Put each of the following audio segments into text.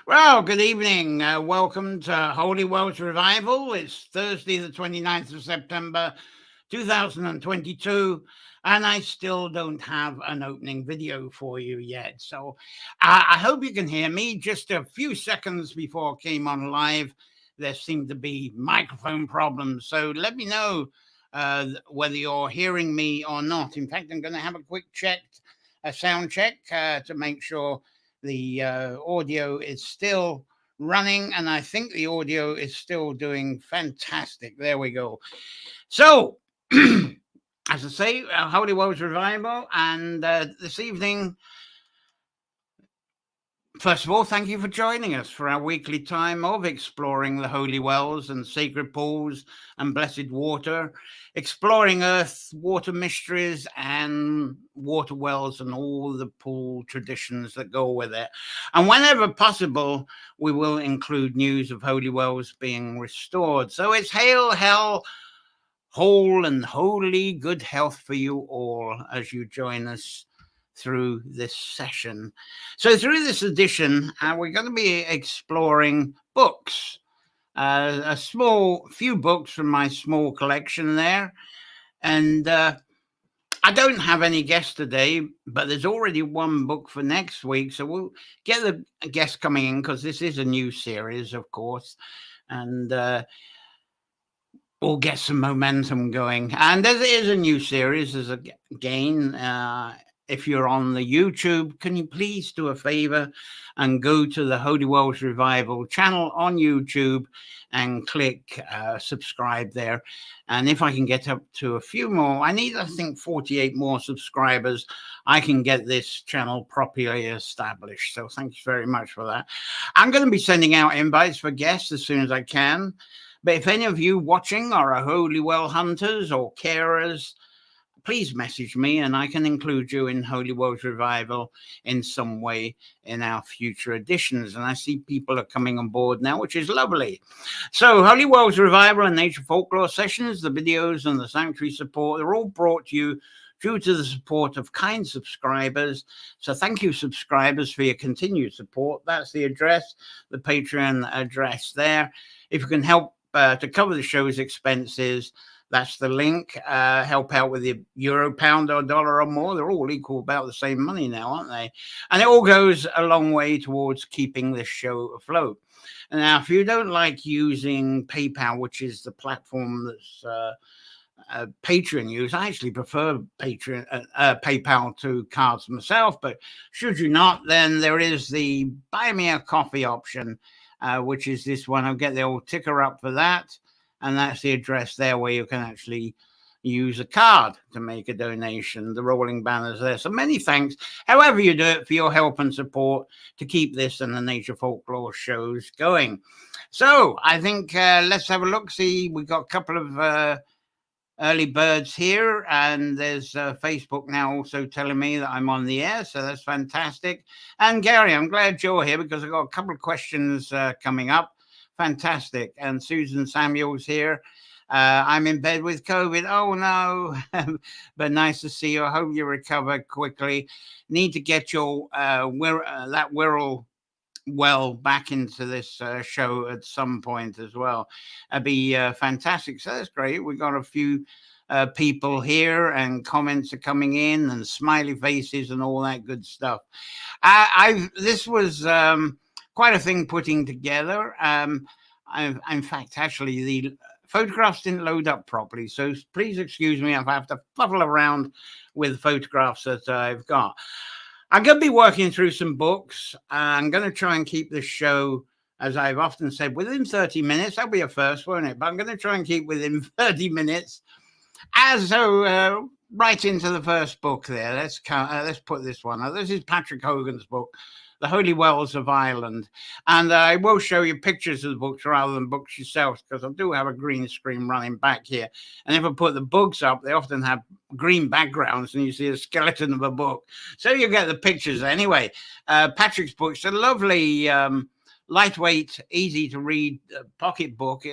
Well, good evening. Welcome to Holy Wells Revival. It's Thursday, the 29th of September, 2022, and I still don't have an opening video for you yet. So I hope you can hear me. Just a few seconds before I came on live, there seemed to be microphone problems. So let me know whether you're hearing me or not. In fact, I'm going to have a quick check, a sound check to make sure the audio is still running, and I think the audio is still doing fantastic. There we go. So, as I say, Holy Wells Revival, and this evening, first of all, thank you for joining us for our weekly time of exploring the holy wells and sacred pools and blessed water, exploring earth, water mysteries, and water wells and all the pool traditions that go with it. And whenever possible, we will include news of holy wells being restored. So it's hail, hell, whole and holy good health for you all as you join us through this session. So through this edition, we're going to be exploring books, a few books from my small collection there. And I don't have any guests today, but there's already one book for next week. So we'll get the guests coming in because this is a new series, of course. And we'll get some momentum going. And as it is a new series, again, if you're on the YouTube, can you please do a favor and go to the Holy Wells Revival channel on YouTube and click subscribe there. And if I can get up to a few more, I need, I think, 48 more subscribers, I can get this channel properly established. So thanks very much for that. I'm going to be sending out invites for guests as soon as I can. But if any of you watching are holy well hunters or carers, please message me and I can include you in Holy Wells Revival in some way in our future editions. And I see people are coming on board now, which is lovely. So Holy Wells Revival and Nature Folklore Sessions, the videos and the sanctuary support, they're all brought to you due to the support of kind subscribers. So thank you, subscribers, for your continued support. That's the address, the Patreon address there. If you can help to cover the show's expenses, that's the link. Help out with the euro, pound, or dollar or more. They're all equal, about the same money now, aren't they? And it all goes a long way towards keeping this show afloat. And now, if you don't like using PayPal, which is the platform that's Patreon use, I actually prefer PayPal to cards myself. But should you not, then there is the Buy Me a Coffee option, which is this one. I'll get the old ticker up for that. And that's the address there where you can actually use a card to make a donation. The rolling banners there. So many thanks, however you do it, for your help and support to keep this and the Nature Folklore shows going. So I think let's have a look. See, we've got a couple of early birds here, and there's Facebook now also telling me that I'm on the air, so that's fantastic. And Gary, I'm glad you're here because I've got a couple of questions coming up. Fantastic. And Susan Samuels here. I'm in bed with COVID. Oh, no. But nice to see you. I hope you recover quickly. Need to get your that Wirral well back into this show at some point as well. It'd be fantastic. So that's great. We've got a few people here and comments are coming in and smiley faces and all that good stuff. This was quite a thing putting together. In fact, actually, the photographs didn't load up properly, so please excuse me if I have to fuddle around with photographs that I've got. I'm going to be working through some books. I'm going to try and keep the show, as I've often said, within 30 minutes. That'll be a first, won't it? But I'm going to try and keep within 30 minutes. So right into the first book there. Let's put this one up. This is Patrick Hogan's book, The Holy Wells of Ireland. And I will show you pictures of the books rather than books yourselves, because I do have a green screen running back here. And if I put the books up, they often have green backgrounds and you see a skeleton of a book. So you get the pictures anyway. Patrick's book's a lovely, lightweight, easy to read pocket book.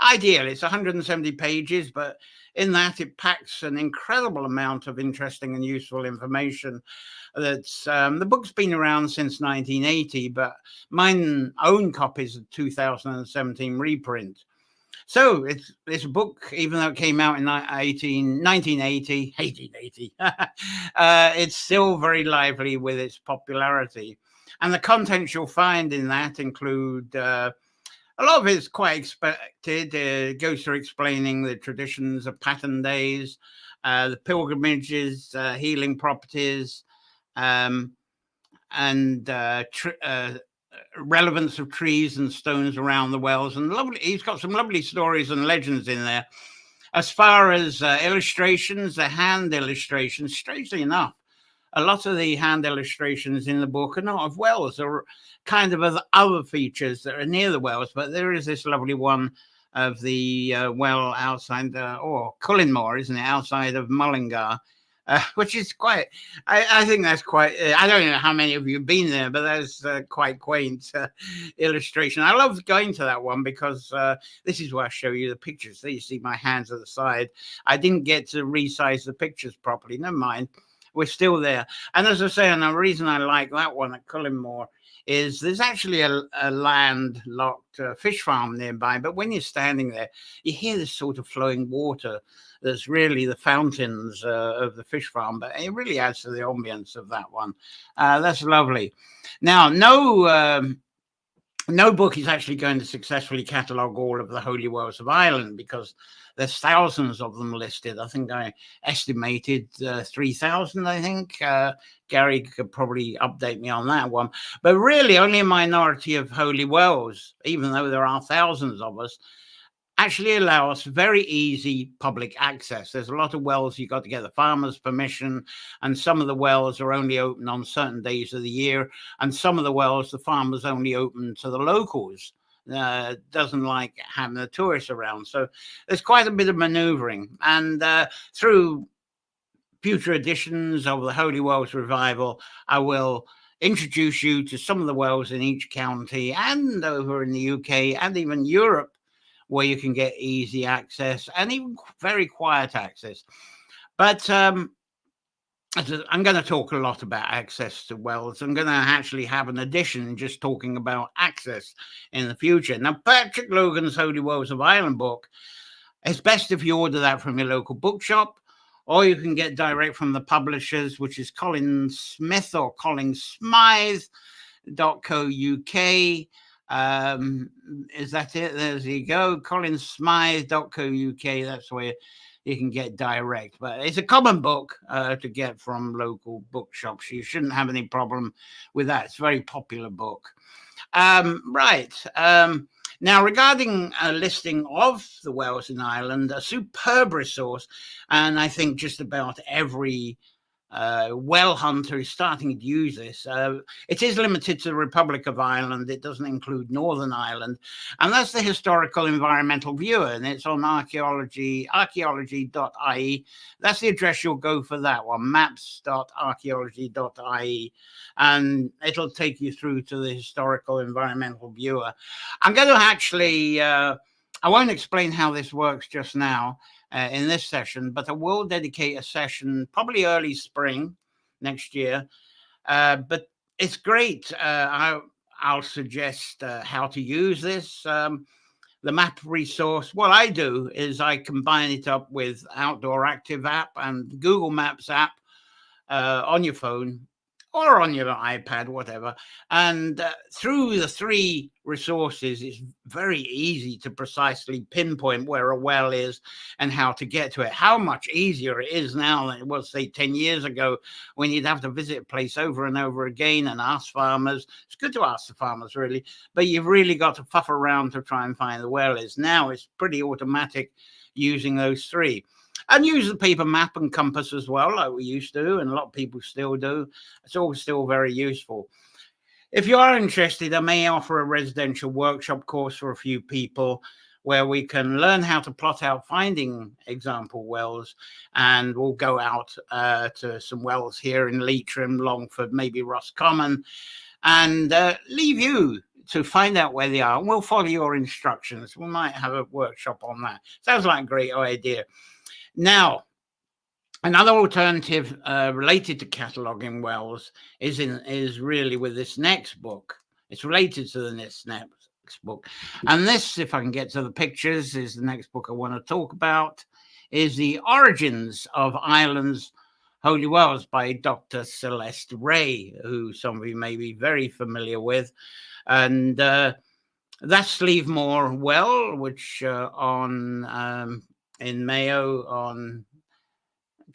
ideal. It's 170 pages, but in that it packs an incredible amount of interesting and useful information. That's the book's been around since 1980, but mine own copies of 2017 reprint. So it's a book, even though it came out in 1980, it's still very lively with its popularity. And the contents you'll find in that include a lot of it's quite expected. It goes through explaining the traditions of pattern days, the pilgrimages, healing properties, um, and relevance of trees and stones around the wells. And he's got some lovely stories and legends in there. As far as illustrations, the hand illustrations, strangely enough, a lot of the hand illustrations in the book are not of wells. They're kind of other features that are near the wells, but there is this lovely one of the well outside, or Cullinmore, isn't it, outside of Mullingar, which is quite, I think that's quite, I don't know how many of you have been there, but that's quite quaint illustration. I love going to that one because this is where I show you the pictures. There you see my hands at the side. I didn't get to resize the pictures properly. Never mind. We're still there. And as I say, and the reason I like that one at Cullinmore is there's actually a landlocked fish farm nearby. But when you're standing there, you hear this sort of flowing water that's really the fountains of the fish farm. But it really adds to the ambience of that one. That's lovely. Now, no book is actually going to successfully catalogue all of the holy wells of Ireland because there's thousands of them listed. I think I estimated 3,000, I think. Gary could probably update me on that one. But really only a minority of holy wells, even though there are thousands of us, actually allow us very easy public access. There's a lot of wells you've got to get the farmer's permission, and some of the wells are only open on certain days of the year, and some of the wells the farmers only open to the locals. Doesn't like having the tourists around. So there's quite a bit of maneuvering. And through future editions of the Holy Wells Revival, I will introduce you to some of the wells in each county and over in the UK and even Europe, where you can get easy access and even very quiet access. But I'm going to talk a lot about access to wells. I'm going to actually have an edition just talking about access in the future. Now, Patrick Logan's Holy Wells of Ireland book, it's best if you order that from your local bookshop, or you can get direct from the publishers, which is Colin Smith or Colin Smythe.co.uk. Is that it? There you go. colinsmythe.co.uk. That's where you can get direct. But it's a common book to get from local bookshops. You shouldn't have any problem with that. It's a very popular book. Right. Now, regarding a listing of the wells in Ireland, a superb resource, and I think just about every well hunter is starting to use this. It is limited to the Republic of Ireland. It doesn't include Northern Ireland. And that's the Historical Environmental Viewer, and it's on archaeology.ie. That's the address you'll go for that one, maps.archaeology.ie. And it'll take you through to the Historical Environmental Viewer. I'm going to actually, I won't explain how this works just now, in this session, but I will dedicate a session probably early spring next year. But it's great. I'll suggest how to use this. The map resource, what I do is I combine it up with Outdoor Active app and Google Maps app on your phone or on your iPad, whatever. And through the three resources, it's very easy to precisely pinpoint where a well is and how to get to it. How much easier it is now than it was, say, 10 years ago, when you'd have to visit a place over and over again and ask farmers. It's good to ask the farmers, really, but you've really got to fuff around to try and find the well is. Now it's pretty automatic using those three. And use the paper map and compass as well, like we used to, and a lot of people still do. It's all still very useful. If you are interested, I may offer a residential workshop course for a few people where we can learn how to plot out finding example wells, and we'll go out to some wells here in Leitrim, Longford, maybe Roscommon, and leave you to find out where they are, and we'll follow your instructions. We might have a workshop on that. Sounds like a great idea. Now, another alternative related to cataloguing wells is really with this next book. It's related to the next book. And this, if I can get to the pictures, is the next book I want to talk about, is The Origins of Ireland's Holy Wells by Dr. Celeste Ray, who some of you may be very familiar with. And that's Slievemore Well, which in Mayo on...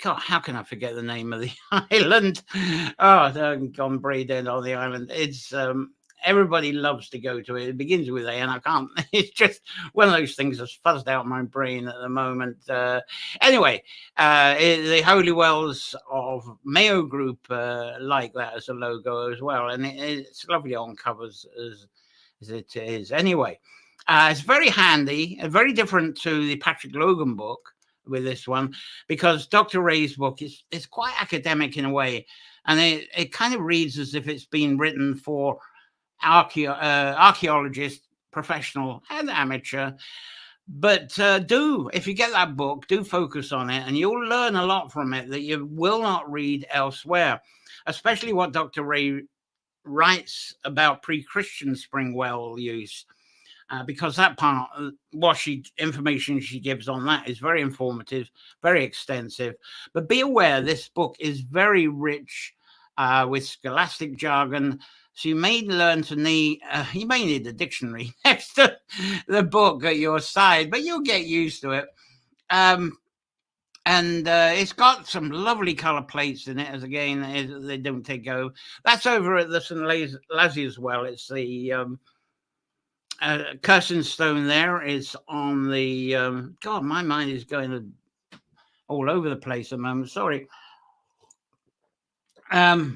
God, how can I forget the name of the island? Oh, gone brain dead on the island. It's everybody loves to go to it. It begins with A, and I can't. It's just one of those things that's fuzzed out my brain at the moment. Anyway, the Holy Wells of Mayo Group like that as a logo as well, and it's lovely on covers as it is. Anyway, it's very handy, very different to the Patrick Logan book with this one, because Dr. Ray's book is quite academic in a way, and it kind of reads as if it's been written for archaeologists, professional and amateur. But if you get that book, do focus on it, and you'll learn a lot from it that you will not read elsewhere, especially what Dr. Ray writes about pre-Christian spring well use. Because that part, information she gives on that is very informative, very extensive. But be aware, this book is very rich with scholastic jargon. So you may learn to need, you may need a dictionary next to the book at your side, but you'll get used to it. And it's got some lovely colour plates in it, as again, they don't take go. That's over at the St. Lazarus Well. It's the... Kirsten Stone there is on the... God, my mind is going all over the place at the moment. Sorry. Oh,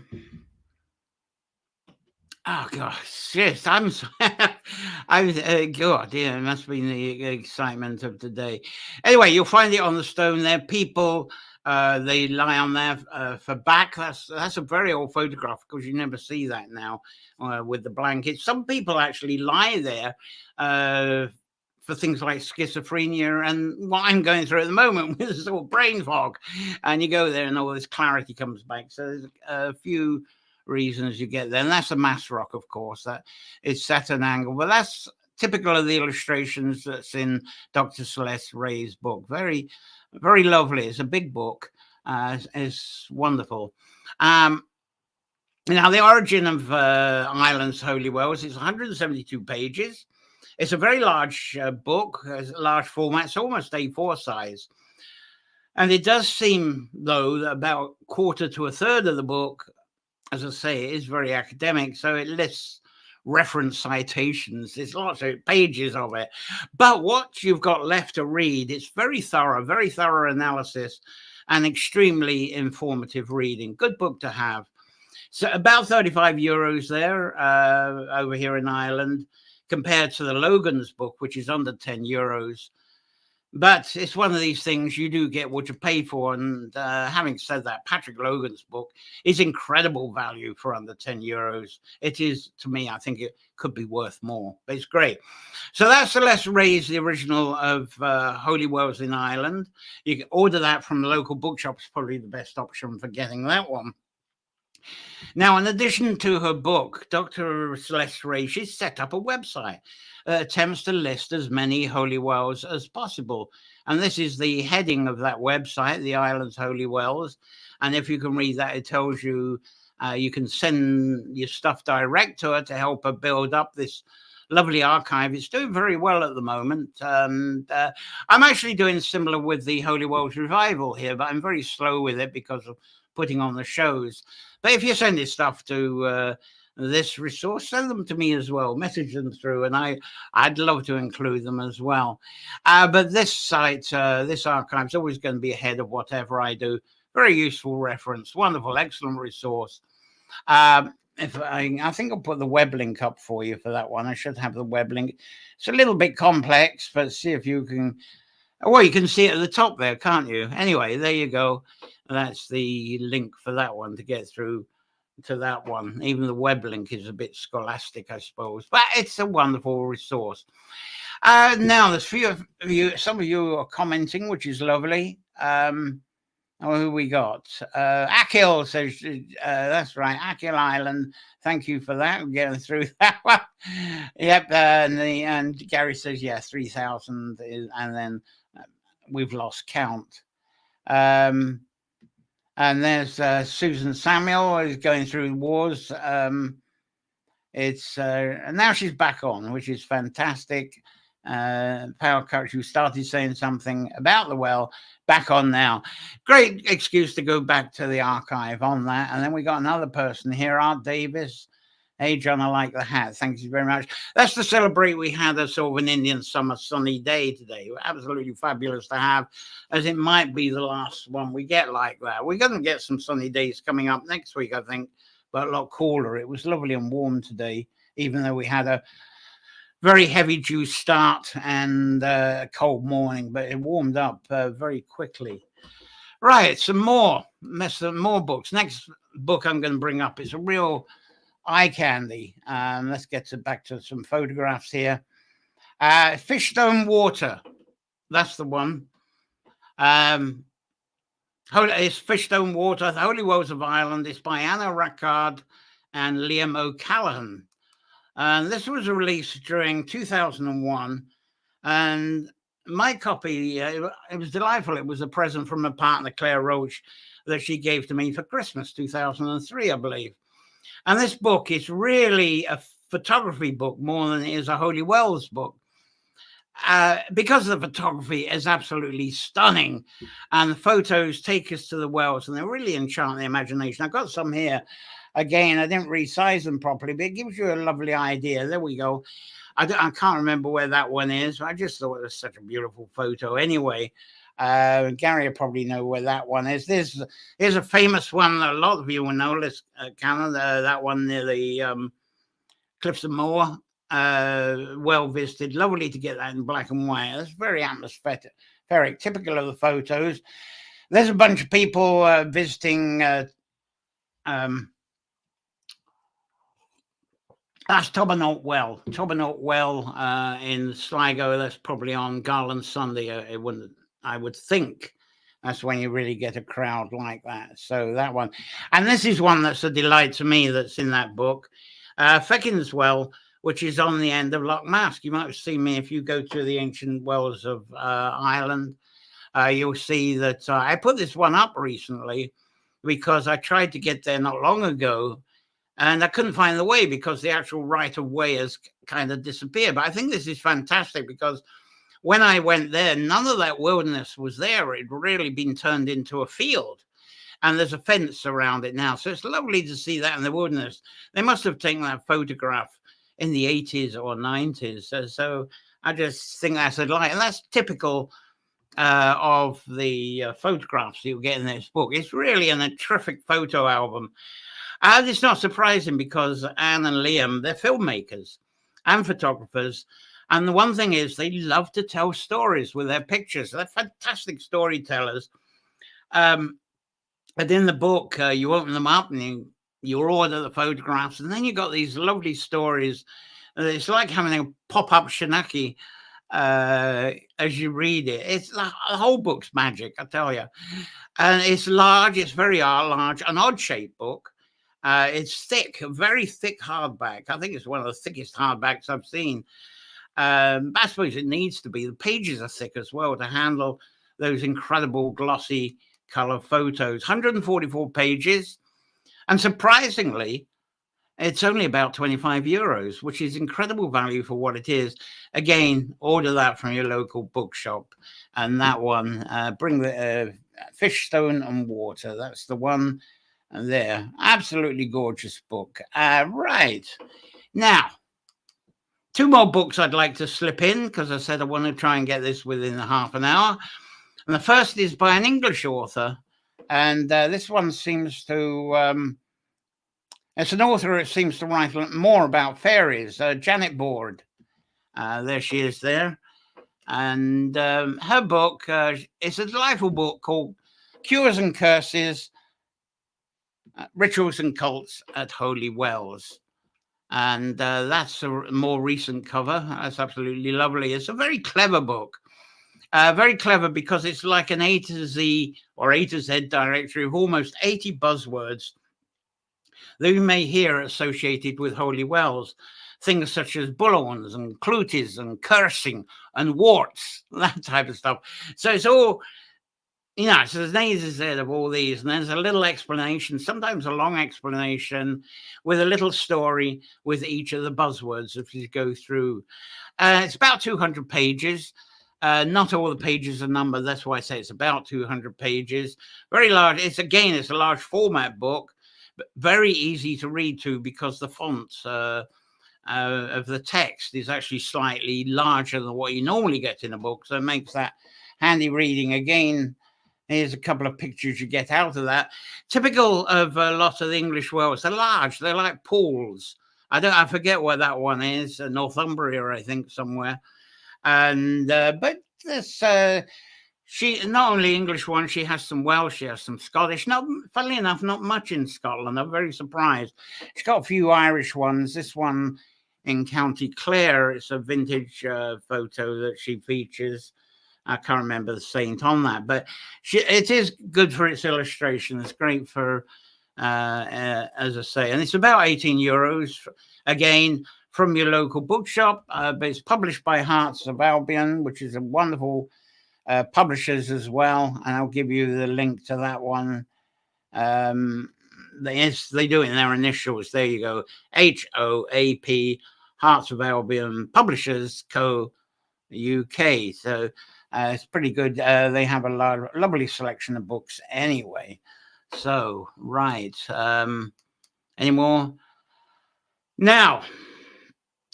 gosh. Yes, I'm sorry. God, yeah, it must be the excitement of today. Anyway, you'll find it on the stone there. People... they lie on there for back. That's a very old photograph, because you never see that now with the blankets. Some people actually lie there for things like schizophrenia and what I'm going through at the moment with sort of brain fog. And you go there and all this clarity comes back. So there's a few reasons you get there. And that's a mass rock, of course. That is set at an angle. But that's typical of the illustrations that's in Dr. Celeste Ray's book. Very, very lovely. It's a big book. It's wonderful. Now, the origin of Ireland's Holy Wells is 172 pages. It's a very large book, a large format. It's almost A4 size. And it does seem, though, that about a quarter to a third of the book, as I say, it is very academic. So it lists reference citations. There's lots of pages of it. But what you've got left to read, it's very thorough analysis and extremely informative reading. Good book to have. So about 35 euros there over here in Ireland, compared to the Logan's book, which is under 10 euros. But it's one of these things, you do get what you pay for. And having said that, Patrick Logan's book is incredible value for under 10 euros. It is, to me, I think it could be worth more, but it's great. So that's Celeste Ray's, the original of Holy Wells in Ireland. You can order that from the local bookshop. It's probably the best option for getting that one. Now, in addition to her book, Dr. Celeste Ray, she's set up a website that attempts to list as many holy wells as possible. And this is the heading of that website, the Ireland's Holy Wells. And if you can read that, it tells you you can send your stuff direct to her to help her build up this lovely archive. It's doing very well at the moment. And I'm actually doing similar with the Holy Wells Revival here, but I'm very slow with it because of putting on the shows. But if you send your stuff to this resource, send them to me as well. Message them through, and I'd love to include them as well. But this site, this archive is always going to be ahead of whatever I do. Very useful reference, wonderful, excellent resource. If I think I'll put the web link up for you for that one. I should have the web link. It's a little bit complex, but see if you can. Well, you can see it at the top there, can't you? Anyway, there you go. That's the link for that one to get through to that one. Even the web link is a bit scholastic, I suppose, but it's a wonderful resource. Now, there's few of you, some of you are commenting, which is lovely. Who we got? Akil says, that's right, Akil Island. Thank you for that. We're getting through that one. Yep. And Gary says, yeah, 3,000. And then we've lost count. And there's Susan Samuel is going through wars. It's and now she's back on, which is fantastic. Power Coach, who started saying something about the well, back on now. Great excuse to go back to the archive on that. And then we got another person here, Art Davis. Hey, John, I like the hat. Thank you very much. That's to celebrate we had a sort of an Indian summer sunny day today. Absolutely fabulous to have, as it might be the last one we get like that. We're going to get some sunny days coming up next week, I think, but a lot cooler. It was lovely and warm today, even though we had a very heavy dew start and a cold morning, but it warmed up very quickly. Right, some more books. Next book I'm going to bring up is a real eye candy. Let's get back to some photographs here. Fishstone Water, that's the one. It's Fishstone Water, The Holy Wells of Ireland. It's by Anna Rackard and Liam O'Callaghan. And this was released during 2001. And my copy, it was delightful. It was a present from a partner, Claire Roach, that she gave to me for Christmas, 2003, I believe. And this book is really a photography book more than it is a Holy Wells book. Because the photography is absolutely stunning, and the photos take us to the wells, and they really enchant the imagination. I've got some here. Again, I didn't resize them properly, but it gives you a lovely idea. There we go. I can't remember where that one is. I just thought it was such a beautiful photo. Anyway, Gary will probably know where that one is. Here's a famous one that a lot of you will know. Canada, that one near the Cliffs of Moher. Well visited. Lovely to get that in black and white. That's very atmospheric, typical of the photos. There's a bunch of people visiting. That's Tobernaut Well. Tobernaut Well in Sligo. That's probably on Garland Sunday. I would think that's when you really get a crowd like that. So that one. And this is one that's a delight to me that's in that book. Feckin's Well, which is on the end of Loch Mask. You might have seen me if you go to the ancient wells of Ireland. You'll see that I put this one up recently because I tried to get there not long ago, and I couldn't find the way because the actual right of way has kind of disappeared. But I think this is fantastic because when I went there, none of that wilderness was there. It'd really been turned into a field, and there's a fence around it now. So it's lovely to see that in the wilderness. They must have taken that photograph in the 80s or 90s. So I just think that's a delight. And that's typical of the photographs you get in this book. It's really a terrific photo album. It's not surprising because Anne and Liam, they're filmmakers and photographers. And the one thing is they love to tell stories with their pictures. They're fantastic storytellers. But in the book, you open them up and you order the photographs, and then you got these lovely stories. It's like having a pop-up Shanaki as you read it. It's the whole book's magic, I tell you. And it's large. It's very large, an odd-shaped book. It's thick, a very thick hardback. I think it's one of the thickest hardbacks I've seen. I suppose it needs to be. The pages are thick as well to handle those incredible glossy color photos. 144 pages. And surprisingly, it's only about 25 euros, which is incredible value for what it is. Again, order that from your local bookshop. And that one, bring the Fishstone and Water. That's the one there. Absolutely gorgeous book. Right. Now, two more books I'd like to slip in because I said I want to try and get this within half an hour. And the first is by an English author. And this one seems to, it's an author who seems to write more about fairies, Janet Board. There she is there. And her book, it's a delightful book called Cures and Curses, Rituals and Cults at Holy Wells. And that's a more recent cover. That's absolutely lovely. It's a very clever book. Very clever because it's like an A to Z or A to Z directory of almost 80 buzzwords that you may hear associated with Holy Wells. Things such as bullhorns and cluties and cursing and warts, that type of stuff. So it's all, so there's an A to Z of all these, and there's a little explanation, sometimes a long explanation with a little story with each of the buzzwords if you go through. It's about 200 pages. Not all the pages are numbered. That's why I say it's about 200 pages. Very large. It's a large format book, but very easy to read to because the font of the text is actually slightly larger than what you normally get in a book. So it makes that handy reading. Again, here's a couple of pictures you get out of that. Typical of a lot of the English wells. They're large. They're like pools. I forget where that one is. Northumbria, I think, somewhere. And but this she not only English one, she has some Welsh, she has some Scottish. Not funnily enough, not much in Scotland. I'm very surprised. She's got a few Irish ones. This one in County Clare, it's a vintage photo that she features. I can't remember the saint on that, but it is good for its illustration. It's great for, as I say, and it's about 18 euros. Again, from your local bookshop, but it's published by Hearts of Albion, which is a wonderful publishers as well. And I'll give you the link to that one. They do it in their initials. There you go. HOAP, Hearts of Albion Publishers Co. UK. So it's pretty good. They have a lovely selection of books anyway. So, right. Any more? Now,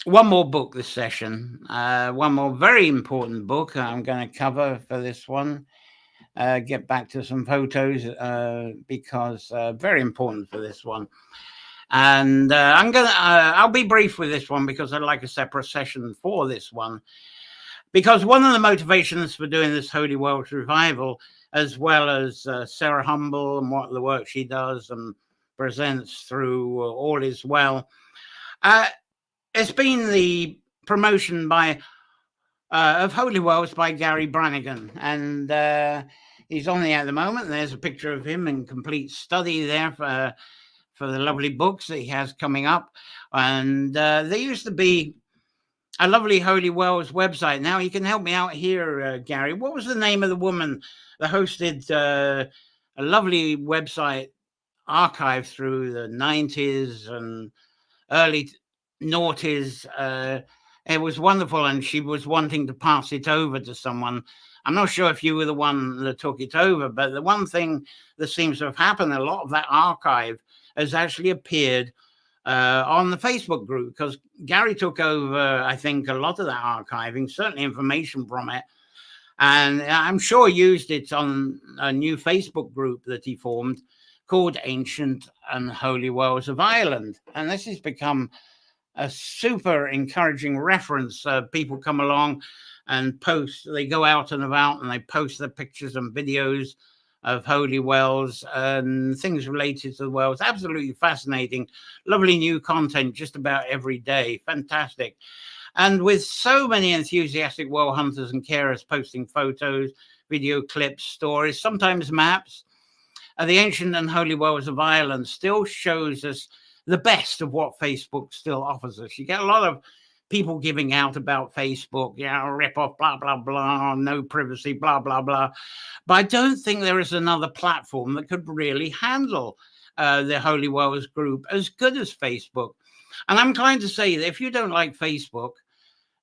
one more book this session. One more very important book I'm going to cover for this one. Get back to some photos because very important for this one. And I'll be brief with this one because I'd like a separate session for this one. Because one of the motivations for doing this Holy Wells revival, as well as Sarah Humble and what the work she does and presents through All Is Well, it's been the promotion of Holy Wells by Gary Brannigan, and he's on there at the moment. There's a picture of him in complete study there for the lovely books that he has coming up. And there used to be a lovely Holy Wells website. Now you can help me out here, Gary. What was the name of the woman that hosted a lovely website archive through the 90s and early noughties? It was wonderful, and she was wanting to pass it over to someone. I'm not sure if you were the one that took it over, but the one thing that seems to have happened, a lot of that archive has actually appeared on the Facebook group, because Gary took over, I think, a lot of that archiving, certainly information from it. And I'm sure used it on a new Facebook group that he formed called Ancient and Holy Wells of Ireland. And this has become a super encouraging reference. People come along and post, they go out and about and they post their pictures and videos of Holy Wells and things related to the wells. Absolutely fascinating. Lovely new content just about every day. Fantastic. And with so many enthusiastic well hunters and carers posting photos, video clips, stories, sometimes maps, the Ancient and Holy Wells of Ireland still shows us the best of what Facebook still offers us. You get a lot of people giving out about Facebook, rip off, blah, blah, blah, no privacy, blah, blah, blah. But I don't think there is another platform that could really handle the Holy Wells group as good as Facebook. And I'm inclined to say that if you don't like Facebook,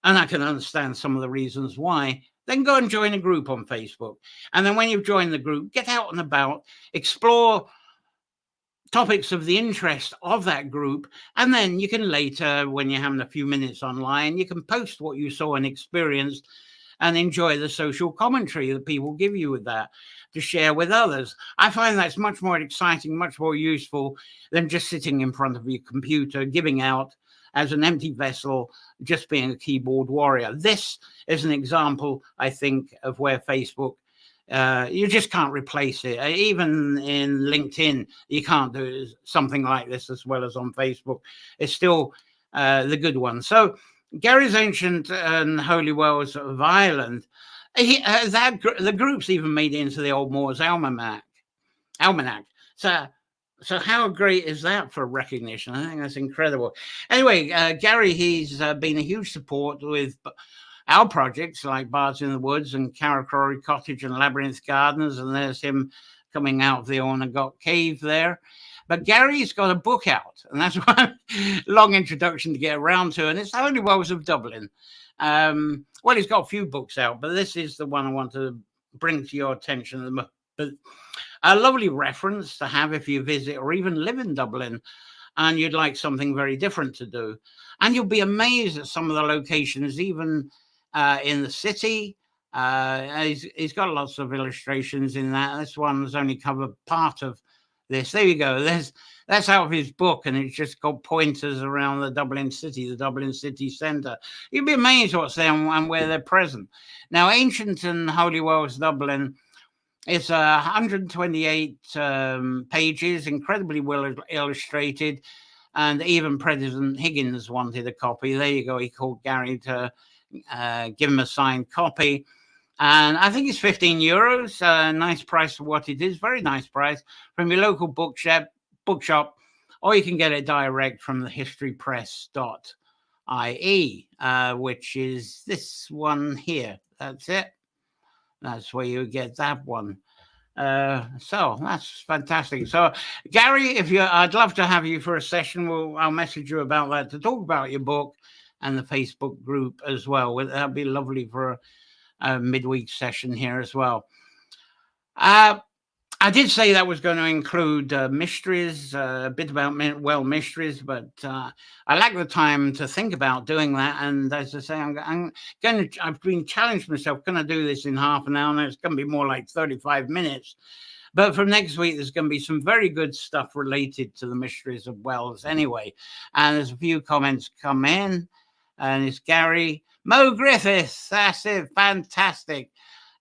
and I can understand some of the reasons why, then go and join a group on Facebook. And then when you've joined the group, get out and about, explore topics of the interest of that group, and then you can later, when you're having a few minutes online, you can post what you saw and experienced and enjoy the social commentary that people give you with that to share with others. I find that's much more exciting, much more useful than just sitting in front of your computer, giving out as an empty vessel, just being a keyboard warrior. This is an example, I think, of where Facebook You just can't replace it. Even in LinkedIn, you can't do something like this as well as on Facebook. It's still the good one. So Gary's Ancient and Holy Wells of Ireland, the group's even made it into the Old Moore's Almanac. So how great is that for recognition? I think that's incredible. Anyway, Gary, he's been a huge support with our projects like Bards in the Woods and Carracrory Cottage and Labyrinth Gardens, and there's him coming out of the Ornagot Cave there. But Gary's got a book out, and that's one long introduction to get around to, and it's Holy Wells of Dublin. Well, he's got a few books out, but this is the one I want to bring to your attention. But a lovely reference to have if you visit or even live in Dublin and you'd like something very different to do. And you'll be amazed at some of the locations, even in the city. He's got lots of illustrations in that. This one's only covered part of this. There you go. That's out of his book, and it's just got pointers around the Dublin city centre. You'd be amazed what's there and where they're present. Now, Ancient and Holy Wells Dublin, it's 128 pages, incredibly well illustrated, and even President Higgins wanted a copy. There you go. He called Gary to give him a signed copy. And I think it's €15. Nice price for what it is. Very nice price from your local bookshop, or you can get it direct from the historypress.ie, which is this one here. That's it. That's where you get that one. So that's fantastic. So Gary, I'd love to have you for a session. I'll message you about that to talk about your book and the Facebook group as well. That'd be lovely for a midweek session here as well. I did say that was going to include mysteries, a bit about mysteries, but I lack the time to think about doing that. And as I say, I've been challenged myself, going to do this in half an hour. Now it's going to be more like 35 minutes. But from next week, there's going to be some very good stuff related to the mysteries of Wells anyway. And there's a few comments come in, and it's Gary. Mo Griffiths, that's it, fantastic.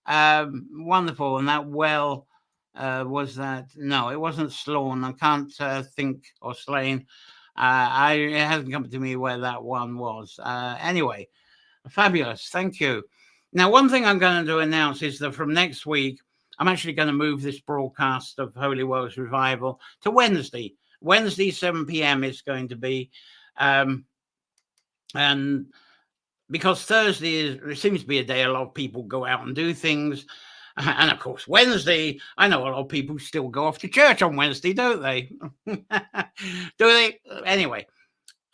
Wonderful. And that well... was that? No, it wasn't Sloan. I can't think, or Slane. It hasn't come to me where that one was. Anyway, fabulous. Thank you. Now, one thing I'm going to announce is that from next week, I'm actually going to move this broadcast of Holy Wells Revival to Wednesday. Wednesday, 7 p.m. is going to be. And because Thursday seems to be a day a lot of people go out and do things. And of course, Wednesday, I know a lot of people still go off to church on Wednesday, don't they? Do they? Anyway,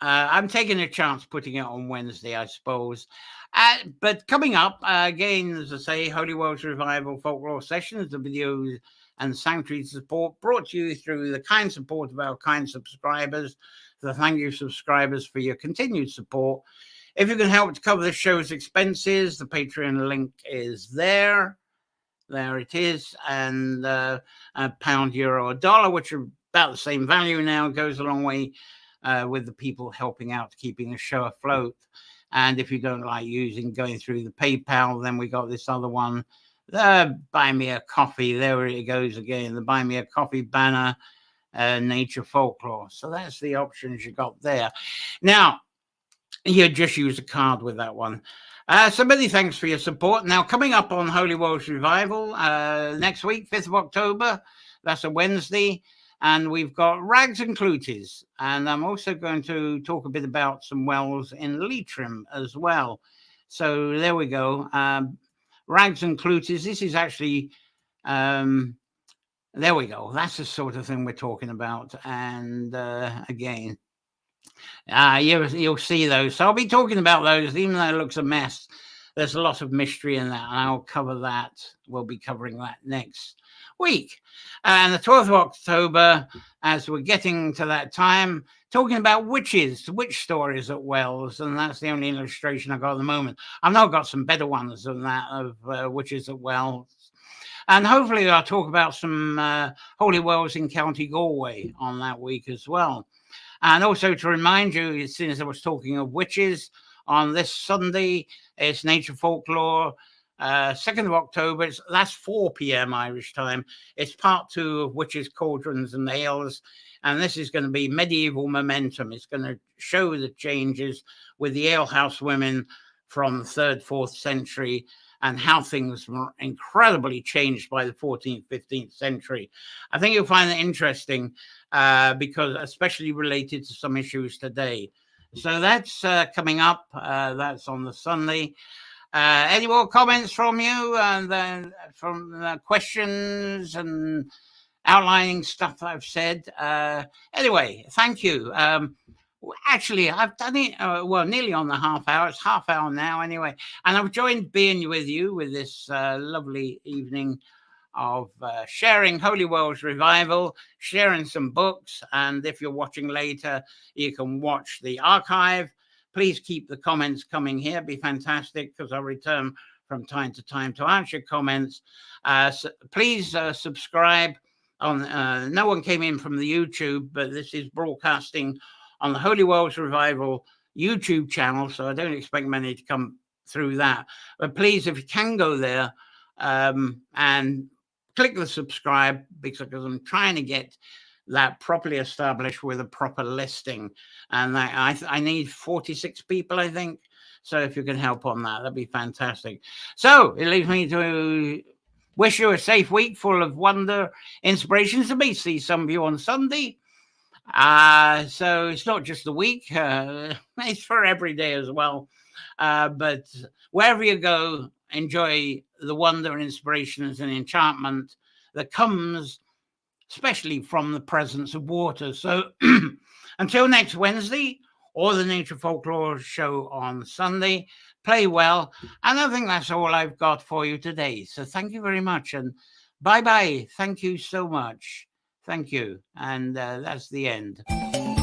I'm taking a chance putting it on Wednesday, I suppose. But coming up, again, as I say, Holy Wells Revival Folklore Sessions, the videos and sanctuary support brought to you through the kind support of our kind subscribers. So thank you, subscribers, for your continued support. If you can help to cover the show's expenses, the Patreon link is there. There it is, and a pound, euro, or dollar, which are about the same value now, goes a long way with the people helping out, keeping the show afloat. And if you don't like going through the PayPal, then we got this other one, the Buy Me a Coffee. There it goes again, the Buy Me a Coffee banner, Nature Folklore. So that's the options you got there. Now, you just use a card with that one. So many thanks for your support. Now, coming up on Holy Wells Revival next week, 5th of October, that's a Wednesday, and we've got Rags and Cluties. And I'm also going to talk a bit about some wells in Leitrim as well. So there we go. Rags and Cluties. This is actually, there we go. That's the sort of thing we're talking about. And again, you'll see those. So I'll be talking about those, even though it looks a mess. There's a lot of mystery in that, and I'll cover that. We'll be covering that next week. And the 12th of October, as we're getting to that time, talking about witches, witch stories at Wells, and that's the only illustration I've got at the moment. I've now got some better ones than that of witches at Wells. And hopefully I'll talk about some Holy Wells in County Galway on that week as well. And also to remind you, as soon as I was talking of witches, on this Sunday, it's Nature Folklore 2nd of October. That's 4 p.m. Irish time. It's part 2 of Witches, Cauldrons and Ales. And this is going to be medieval momentum. It's going to show the changes with the alehouse women from the 3rd, 4th century and how things were incredibly changed by the 14th, 15th century. I think you'll find it interesting because especially related to some issues today. So that's coming up. That's on the Sunday. Any more comments from you and then from questions and outlining stuff that I've said? Anyway, thank you. Actually, I've done it, well, nearly on the half hour. It's half hour now anyway. And I've joined being with you with this lovely evening of sharing Holy Wells Revival, sharing some books. And if you're watching later, you can watch the archive. Please keep the comments coming here. It'd be fantastic because I'll return from time to time to answer comments. So please subscribe. No one came in from the YouTube, but this is broadcasting on the Holy Wells Revival YouTube channel, so I don't expect many to come through that. But please, if you can go there and click the subscribe, because I'm trying to get that properly established with a proper listing. And I need 46 people, I think. So if you can help on that, that'd be fantastic. So it leaves me to wish you a safe week full of wonder, inspirations. To me, see some of you on Sunday. So it's not just the week, it's for every day as well. But wherever you go, enjoy the wonder and inspirations and enchantment that comes especially from the presence of water. So until next Wednesday or the Nature Folklore show on Sunday, play well. And I think that's all I've got for you today. So thank you very much and bye-bye. Thank you so much. Thank you. And that's the end.